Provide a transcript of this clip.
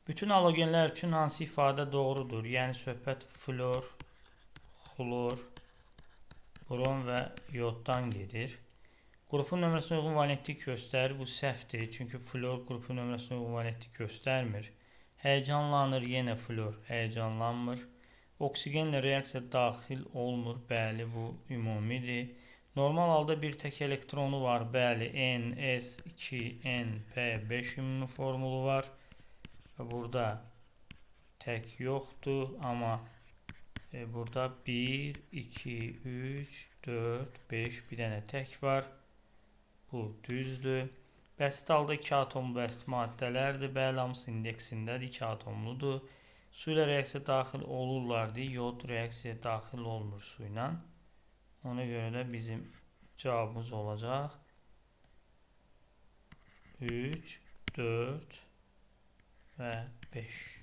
Bütün halogenlər üçün hansı ifadə doğrudur? Yəni söhbət flor, xlor, bron və yoddan gedir. Qrupun nömrəsinə uyğun valentlik göstərir. Bu səhvdir. Çünki flor qrupun nömrəsinə uyğun valentlik göstərmir. Həyəcanlanır. Yenə flor həyəcanlanmır. Oksigenlə reaksiya daxil olmur. Bəli, bu ümumidir. Normal halda bir tək elektronu var. Bəli, NS2NP5 ümumi formulu var. Burada tək yoxdur, amma burada 1, 2, 3, 4, 5 bir dənə tək var. Bu düzdür. Bəsit halda 2 atomlu bəsit maddələrdir. Bəli, hamısı indeksindədir. 2 atomludur. Su ilə reaksiya daxil olurlar deyə yod reaksiyaya daxil olmur su ilə. Ona görə də bizim cavabımız olacaq 3, 4 və 5.